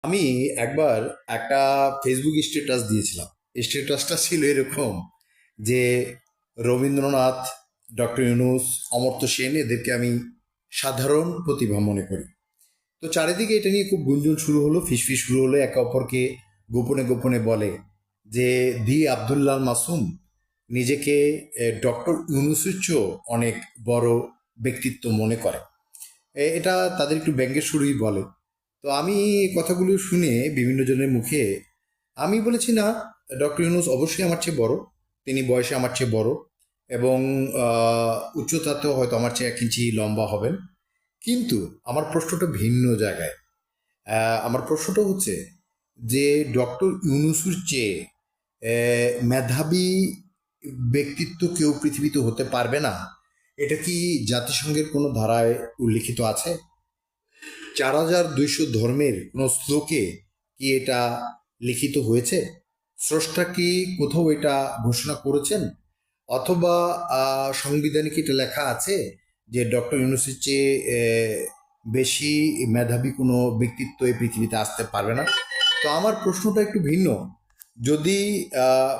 আমি একবার একটা ফেসবুক স্ট্যাটাস দিয়েছিলাম। স্ট্যাটাসটা ছিল এরকম যে রবীন্দ্রনাথ, ডক্টর ইউনূস, অমর্ত্য সেন এদেরকে আমি সাধারণ প্রতিভা মনে করি। তো চারিদিকে এটা নিয়ে খুব গুঞ্জন শুরু হলো, ফিসফিস শুরু হলো, একে অপরকে গোপনে গোপনে বলে যে দি আবদুল্লাহ মাসুম নিজেকে ডক্টর ইউনূসের চেয়েও অনেক বড় ব্যক্তিত্ব মনে করে। এটা তাদের একটু ব্যঙ্গের সুরেই বলে। তো আমি এই কথাগুলো শুনে বিভিন্ন জনের মুখে আমি বলেছি, না, ডক্টর ইউনূস অবশ্যই আমার চেয়ে বড়। তিনি বয়সে আমার চেয়ে বড় এবং উচ্চতাতেও হয়তো আমার চেয়ে 1 ইঞ্চি লম্বা হবেন। কিন্তু আমার প্রশ্নটা ভিন্ন জায়গায়। আমার প্রশ্নটা হচ্ছে যে ডক্টর ইউনূসের চেয়ে মেধাবী ব্যক্তিত্ব কেউ পৃথিবীতে হতে পারবে না, এটা কি জাতিসংঘের কোনো ধারায় উল্লিখিত আছে? 4200 ধর্মের কোনো শ্লোকে কি এটা লিখিত হয়েছে? স্রষ্টা কি কোথাও এটা ঘোষণা করেছেন? অথবা সংবিধানে কি এটা লেখা আছে যে ডক্টর ইউনূসের চেয়ে বেশি মেধাবী কোনো ব্যক্তিত্ব এই পৃথিবীতে আসতে পারবে না? তো আমার প্রশ্নটা একটু ভিন্ন। যদি আহ,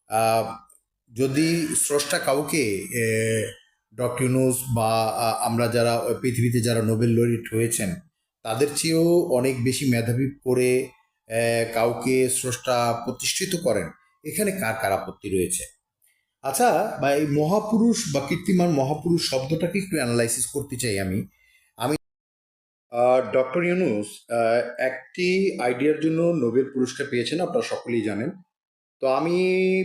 আহ, যদি স্রষ্টা কাউকে ডক্টর ইউনূস বা আমরা যারা পৃথিবীতে যারা নোবেল লরিট হয়েছেন তাদের চেয়েও অনেক বেশি মেধাবী করে কাউকে স্রষ্টা প্রতিষ্ঠিত করেন, এখানে কার কার আপত্তি রয়েছে? আচ্ছা, বা এই মহাপুরুষ বা কীর্তিমান মহাপুরুষ শব্দটাকে একটু অ্যানালাইসিস করতে চাই আমি। আমি ডক্টর ইউনূস একটি আইডিয়ার জন্য নোবেল পুরস্কার পেয়েছেন, আপনারা সকলেই জানেন। তো আমি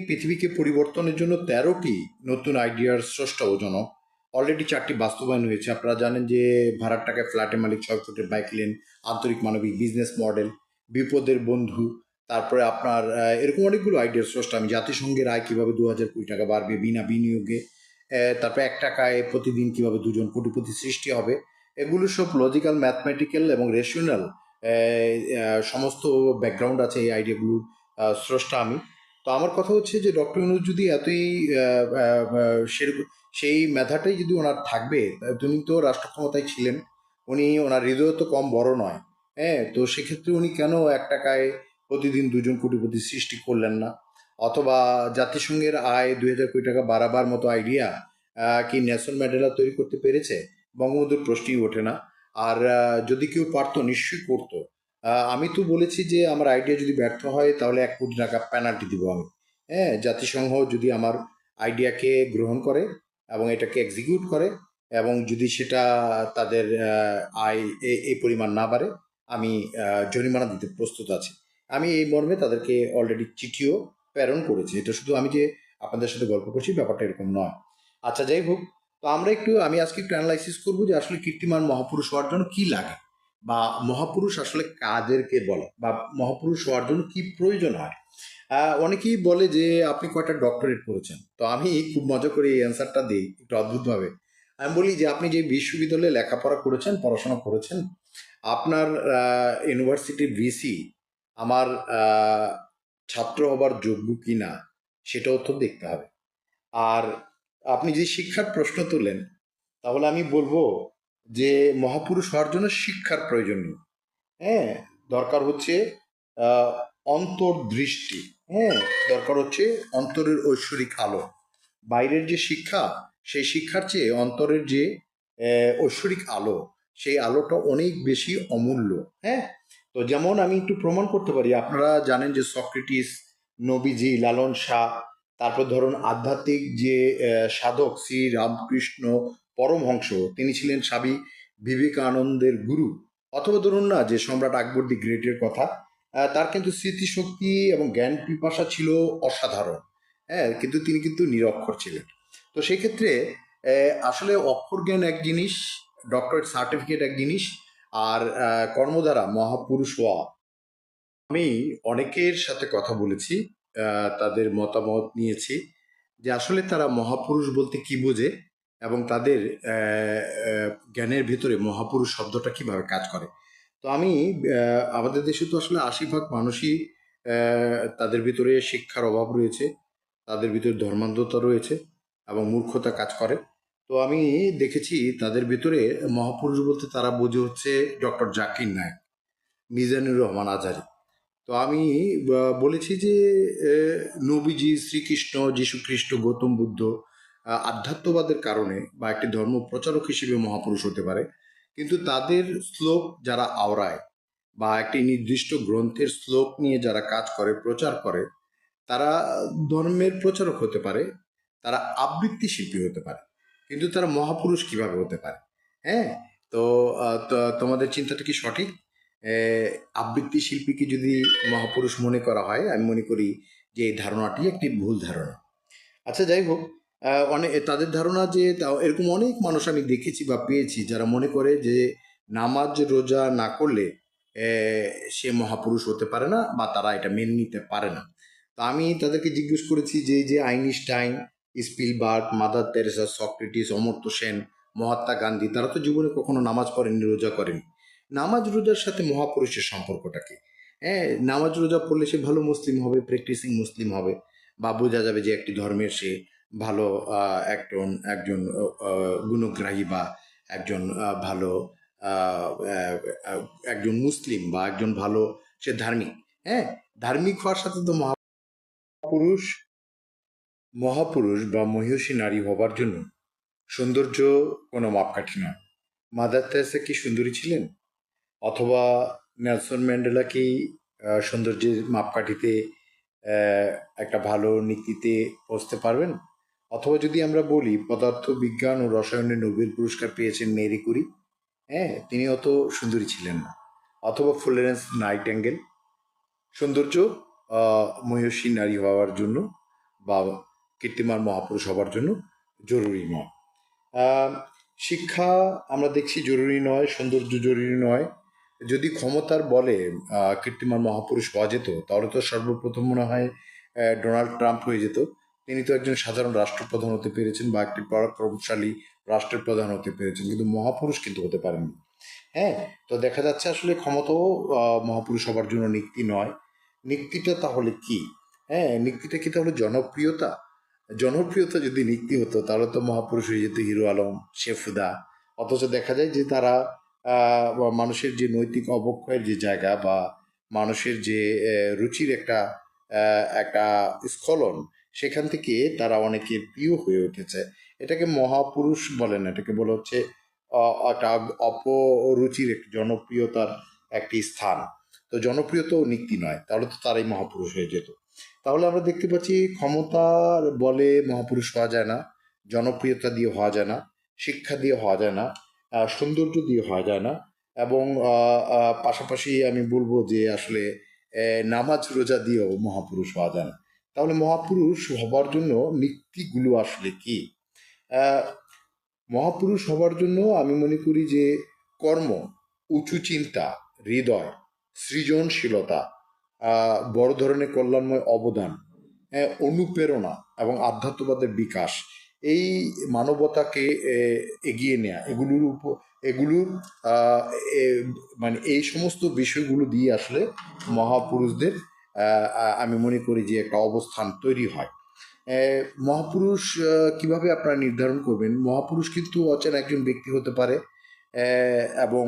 পৃথিবীকে পরিবর্তনের জন্য 13টি নতুন আইডিয়ার স্রষ্টা ও জনক। অলরেডি 4টি বাস্তবায়ন হয়েছে। আপনারা জানেন যে ভাড়ার টাকায় ফ্ল্যাটের মালিক, 6 ফুটের বাইক লেন, আন্তরিক মানবিক বিজনেস মডেল, বিপদের বন্ধু। তারপরে আপনার এরকম অনেকগুলো আইডিয়ার স্রষ্টা আমি। জাতিসংঘের আয় কীভাবে 2020 টাকা বাড়বে বিনা বিনিয়োগে। তারপরে 1 টাকায় প্রতিদিন কীভাবে 2 জন কোটিপতি সৃষ্টি হবে। এগুলো সব লজিক্যাল, ম্যাথমেটিক্যাল এবং রেশনাল সমস্ত ব্যাকগ্রাউন্ড আছে এই আইডিয়াগুলোর স্রষ্টা আমি। তো আমার কথা হচ্ছে যে ডক্টর ইউনূস যদি এতই সেরকম সেই মেধাটাই যদি ওনার থাকবে, তিনি তো রাষ্ট্র ক্ষমতায় ছিলেন, উনি ওনার হৃদয় তো কম বড় নয়। হ্যাঁ, তো সেক্ষেত্রে উনি কেন 1 টাকায় প্রতিদিন 2 জন কোটিপতি সৃষ্টি করলেন না? অথবা জাতিসংঘের আয় 2000 কোটি টাকা বাড়াবার মতো আইডিয়া কি নেলসন ম্যান্ডেলা তৈরি করতে পেরেছে? বঙ্গবন্ধুর প্রশ্নই ওঠে না। আর যদি কেউ পারতো নিশ্চয়ই করতো। আমি তো বলেছি যে আমার আইডিয়া যদি ব্যর্থ হয় তাহলে 1 কোটি টাকা পেনাল্টি দিব আমি। হ্যাঁ, জাতিসংঘ যদি আমার আইডিয়াকে গ্রহণ করে এবং এটাকে এক্সিকিউট করে এবং যদি সেটা তাদের আয় এই পরিমাণ না বাড়ে, আমি জরিমানা দিতে প্রস্তুত আছি। আমি এই মর্মে তাদেরকে অলরেডি চিঠিও প্রেরণ করেছি। এটা শুধু আমি যে আপনাদের সাথে গল্প করছি ব্যাপারটা এরকম নয়। আচ্ছা, যাই হোক। তো আমরা একটু আমি আজকে একটু অ্যানালাইসিস করবো যে আসলে কীর্তিমান মহাপুরুষ হওয়ার জন্য কি লাগে, বা মহাপুরুষ আসলে কাদেরকে বলে, বা মহাপুরুষ হওয়ার জন্য কি প্রয়োজন হয়। অনেকেই বলে যে আপনি কয়টা ডক্টরেট করেছেন। তো আমি খুব মজা করে এই অ্যান্সারটা দিই একটু অদ্ভুতভাবে। আমি বলি যে আপনি যে বিশ্ববিদ্যালয়ে লেখাপড়া করেছেন, পড়াশোনা করেছেন, আপনার ইউনিভার্সিটির ভিসি আমার ছাত্র হবার যোগ্য কি না সেটাও তো দেখতে হবে। আর আপনি যে শিক্ষার প্রশ্ন তুলেন, তাহলে আমি বলবো যে মহাপুরুষ হওয়ার জন্য শিক্ষার প্রয়োজন নেই। হ্যাঁ, দরকার হচ্ছে আহ, অন্তর্দৃষ্টি। হ্যাঁ, দরকার হচ্ছে অন্তরের ঐশ্বরিক আলো। বাইরের যে শিক্ষা, সেই শিক্ষার চেয়ে অন্তরের যে ঐশ্বরিক আলো, সেই আলোটা অনেক বেশি অমূল্য। হ্যাঁ, তো যেমন আমি একটু প্রমাণ করতে পারি। আপনারা জানেন যে সক্রেটিস, নবীজি, লালন শাহ, তারপর ধরুন আধ্যাত্মিক যে সাধক শ্রী রামকৃষ্ণ পরমহংস, তিনি ছিলেন স্বামী বিবেকানন্দের গুরু। অথবা ধরুন না যে সম্রাট আকবর দি গ্রেটের কথা, তার কিন্তু স্মৃতিশক্তি এবং জ্ঞান পিপাসা ছিল অসাধারণ। হ্যাঁ, কিন্তু তিনি কিন্তু নিরক্ষর ছিলেন। তো সেক্ষেত্রে আসলে অক্ষর জ্ঞান এক জিনিস, ডক্টরেট সার্টিফিকেট এক জিনিস, আর কর্মদ্বারা মহাপুরুষ হওয়া। আমি অনেকের সাথে কথা বলেছি, তাদের মতামত নিয়েছি যে আসলে তারা মহাপুরুষ বলতে কি বোঝে এবং তাদের জ্ঞানের ভিতরে মহাপুরুষ শব্দটা কিভাবে কাজ করে। তো আমি আমাদের দেশে তো আসলে 80% মানুষই তাদের ভিতরে শিক্ষার অভাব রয়েছে, তাদের ভিতরে ধর্মান্ধতা রয়েছে এবং মূর্খতা কাজ করে। তো আমি দেখেছি তাদের ভিতরে মহাপুরুষ বলতে তারা বোঝে হচ্ছে ডক্টর জাকির নায়েক। মিজানুর রহমান আজহারি। তো আমি বলেছি যে নবীজি, শ্রীকৃষ্ণ, যীশুখ্রিস্ট, গৌতম বুদ্ধ আধ্যাত্মবাদের কারণে বা একটি ধর্ম প্রচারক হিসেবে মহাপুরুষ হতে পারে, কিন্তু তাদের শ্লোক যারা আওড়ায় বা একটি নির্দিষ্ট গ্রন্থের শ্লোক নিয়ে যারা কাজ করে, প্রচার করে, তারা ধর্মের প্রচারক হতে পারে, তারা আবৃত্তি শিল্পী হতে পারে, কিন্তু তারা মহাপুরুষ কিভাবে হতে পারে? হ্যাঁ, তো তোমাদের চিন্তাটা কি সঠিক? আবৃত্তি শিল্পীকে যদি মহাপুরুষ মনে করা হয়, আমি মনে করি যে এই ধারণাটি একটি ভুল ধারণা। আচ্ছা, যাই হোক, অনেক তাদের ধারণা যে এরকম অনেক মানুষ আমি দেখেছি বা পেয়েছি যারা মনে করে যে নামাজ রোজা না করলে সে মহাপুরুষ হতে পারে না বা তারা এটা মেনে নিতে পারে না। তো আমি তাদেরকে জিজ্ঞেস করেছি যে Einstein, Spielberg, mother Teresa, Socrates, Amartya Sen, Mahatma Gandhi, তারা তো জীবনে কখনো নামাজ পড়েনি, রোজা করেনি। নামাজ রোজার সাথে মহাপুরুষের সম্পর্কটা কি? হ্যাঁ, নামাজ রোজা পড়লে সে ভালো মুসলিম হবে, প্র্যাকটিসিং মুসলিম হবে, বা বোঝা যাবে যে একটি ধর্মের সে ভালো একজন একজন গুণগ্রাহী বা একজন ভালো আহ, আহ, আহ, একজন মুসলিম বা একজন ভালো সে ধার্মিক। হ্যাঁ, ধার্মিক হওয়ার সাথে তো মহাপুরুষ মহাপুরুষ বা মহিষী নারী হবার জন্য সৌন্দর্য কোনো মাপকাঠি নয়। মাদার তেরেসা কি সুন্দরী ছিলেন? অথবা নেলসন ম্যান্ডেলা কি সৌন্দর্যের মাপকাঠিতে আহ, একটা ভালো নীতিতে পৌঁছতে পারবেন? অথবা যদি আমরা বলি, পদার্থ বিজ্ঞান ও রসায়নে নোবেল পুরস্কার পেয়েছেন মেরি কুরি, হ্যাঁ, তিনি অত সুন্দরী ছিলেন না। অথবা ফ্লোরেন্স নাইটেঙ্গেল। সৌন্দর্য মহিষী নারী হওয়ার জন্য বা কীর্তিমান মহাপুরুষ হবার জন্য জরুরি নয়। আহ, শিক্ষা আমরা দেখছি জরুরি নয়, সৌন্দর্য জরুরি নয়। যদি ক্ষমতার বলে কীর্তিমান মহাপুরুষ হওয়া যেত, তাহলে তো সর্বপ্রথম মনে হয় ডোনাল্ড ট্রাম্প হয়ে যেত। তিনি তো একজন সাধারণ রাষ্ট্রপ্রধান হতে পেরেছেন বা একটি পরাক্রমশালী রাষ্ট্রের প্রধান হতে পেরেছেন, কিন্তু মহাপুরুষ কিন্তু হতে পারেননি। হ্যাঁ, তো দেখা যাচ্ছে আসলে ক্ষমতাও মহাপুরুষ হবার জন্য নিক্তি নয়। নিক্তিটা তাহলে কি? হ্যাঁ, নিক্তিটা কি তাহলে জনপ্রিয়তা? জনপ্রিয়তা যদি নিক্তি হতো তাহলে তো মহাপুরুষ হয়ে যেত হিরো আলম, শেফুদা। অথচ দেখা যায় যে তারা বা মানুষের যে নৈতিক অবক্ষয়ের যে জায়গা বা মানুষের যে রুচির একটা স্খলন, সেখান থেকে তারা অনেকের প্রিয় হয়ে উঠেছে। এটাকে মহাপুরুষ বলে না, এটাকে বলা হচ্ছে একটা অপরুচির একটি জনপ্রিয়তার একটি স্থান। তো জনপ্রিয়তাও নিক্তি নয়, তাহলে তো তারাই মহাপুরুষ হয়ে যেত। তাহলে আমরা দেখতে পাচ্ছি ক্ষমতার বলে মহাপুরুষ হওয়া যায় না, জনপ্রিয়তা দিয়ে হওয়া যায় না, শিক্ষা দিয়ে হওয়া যায় না, সৌন্দর্য দিয়ে হওয়া যায় না, এবং পাশাপাশি আমি বলবো যে আসলে নামাজ রোজা দিয়েও মহাপুরুষ হওয়া যায় না। তাহলে মহাপুরুষ হবার জন্য নীতিগুলো আসলে কি? আহ, মহাপুরুষ হবার জন্য আমি মনে করি যে কর্ম, উঁচু চিন্তা, হৃদয়, সৃজনশীলতা, বড় ধরনের কল্যাণময় অবদান, অনুপ্রেরণা এবং আধ্যাত্মবাদের বিকাশ, এই মানবতাকে এগিয়ে নেয়া, এগুলোর আহ, মানে এই সমস্ত বিষয়গুলো দিয়ে আসলে মহাপুরুষদের আমি মনে করি যে একটা অবস্থান তৈরি হয়। মহাপুরুষ কিভাবে আপনারা নির্ধারণ করবেন? মহাপুরুষ কিন্তু অচেনা একজন ব্যক্তি হতে পারে, এবং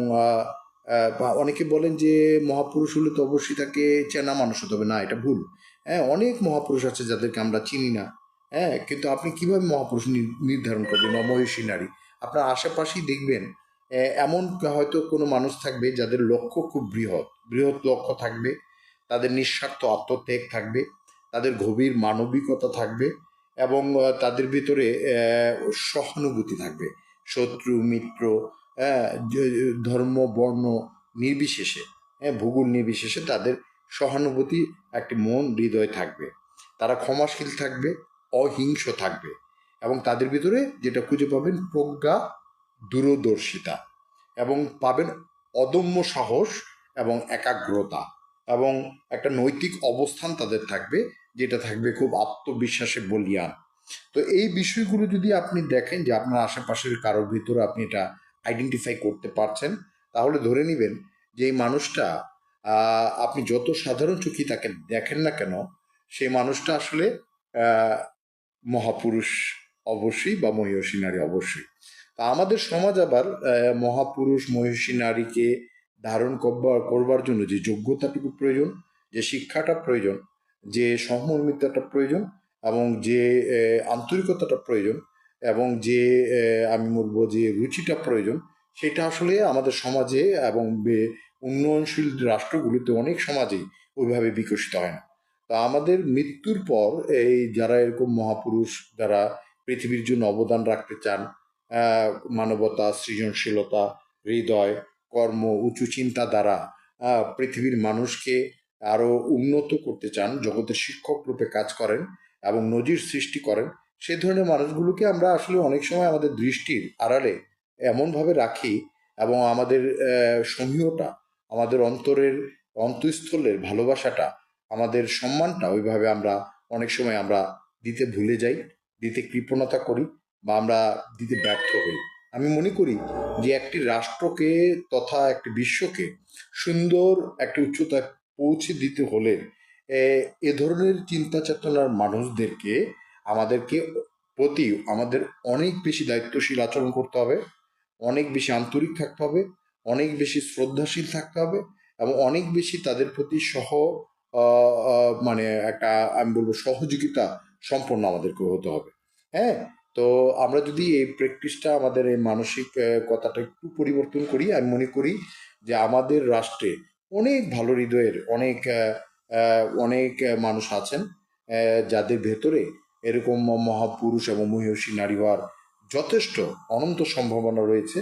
বা অনেকে বলেন যে মহাপুরুষ হলে তো অবশ্যই তাকে চেনা মানুষ হতে হবে। না, এটা ভুল। হ্যাঁ, অনেক মহাপুরুষ আছে যাদেরকে আমরা চিনি না। হ্যাঁ, কিন্তু আপনি কিভাবে মহাপুরুষ নির্ধারণ করবেন বা মহিষী নারী? আপনার আশেপাশেই দেখবেন এমন হয়তো কোনো মানুষ থাকবে যাদের লক্ষ্য খুব বৃহৎ বৃহৎ লক্ষ্য থাকবে, তাদের নিঃস্বার্থ আত্মত্যাগ থাকবে, তাদের গভীর মানবিকতা থাকবে, এবং তাদের ভিতরে সহানুভূতি থাকবে। শত্রু মিত্র, ধর্ম বর্ণ নির্বিশেষে, ভূগোল নির্বিশেষে তাদের সহানুভূতি একটি মন হৃদয় থাকবে। তারা ক্ষমাশীল থাকবে, অহিংস থাকবে, এবং তাদের ভিতরে যেটা খুঁজে পাবেন প্রজ্ঞা, দূরদর্শিতা, এবং পাবেন অদম্য সাহস এবং একাগ্রতা, এবং একটা নৈতিক অবস্থান তাদের থাকবে, যেটা থাকবে খুব আত্মবিশ্বাসে বলিয়ান। তো এই বিষয়গুলো যদি আপনি দেখেন যে আপনার আশেপাশের কারোর ভিতরে আপনি এটা আইডেন্টিফাই করতে পারছেন, তাহলে ধরে নেবেন যে এই মানুষটা, আপনি যত সাধারণ চোখে তাকে দেখেন না কেন, সেই মানুষটা আসলে আহ, মহাপুরুষ অবশ্যই বা মহিষী নারী অবশ্যই। তা আমাদের সমাজ আবার মহাপুরুষ মহিষী নারীকে ধারণ করবার জন্য যে যোগ্যতাটুকু প্রয়োজন, যে শিক্ষাটা প্রয়োজন, যে সহমর্মিতাটা প্রয়োজন, এবং যে আন্তরিকতাটা প্রয়োজন, এবং যে আমি বলবো যে রুচিটা প্রয়োজন, সেটা আসলে আমাদের সমাজে এবং উন্নয়নশীল রাষ্ট্রগুলিতে অনেক সমাজেই ওইভাবে বিকশিত হয় না। তা আমাদের মৃত্যুর পর এই যারা এরকম মহাপুরুষ, যারা পৃথিবীর জন্য অবদান রাখতে চান, মানবতা, সৃজনশীলতা, হৃদয়, কর্ম, উঁচু চিন্তা দ্বারা পৃথিবীর মানুষকে আরো উন্নত করতে চান, জগতের শিক্ষক রূপে কাজ করেন এবং নজির সৃষ্টি করেন, সে ধরনের মানুষগুলোকে আমরা আসলে অনেক সময় আমাদের দৃষ্টির আড়ালে এমনভাবে রাখি, এবং আমাদের সমীহটা, আমাদের অন্তঃস্থলের ভালোবাসাটা, আমাদের সম্মানটা ওইভাবে আমরা অনেক সময় আমরা দিতে ভুলে যাই, দিতে কৃপণতা করি, বা আমরা দিতে ব্যর্থ হই। আমি মনে করি যে একটি রাষ্ট্রকে তথা একটি বিশ্বকে সুন্দর একটি উচ্চতায় পৌঁছে দিতে হলে এ এ ধরনের চিন্তা চেতনার মানুষদেরকে আমাদেরকে আমাদের অনেক বেশি দায়িত্বশীল আচরণ করতে হবে, অনেক বেশি আন্তরিক থাকতে হবে, অনেক বেশি শ্রদ্ধাশীল থাকতে হবে, এবং অনেক বেশি তাদের প্রতি মানে একটা, আমি বলবো, সহযোগিতা সম্পন্ন আমাদেরকে হতে হবে। হ্যাঁ, তো আমরা যদি এই প্র্যাকটিসটা, আমাদের এই মানসিক কথাটা একটু পরিবর্তন করি, আমি মনে করি যে আমাদের রাষ্ট্রে অনেক ভালো হৃদয়ের অনেক মানুষ আছেন, যাদের ভেতরে এরকম মহাপুরুষ এবং মহিষী নারী হওয়ার যথেষ্ট অনন্ত সম্ভাবনা রয়েছে।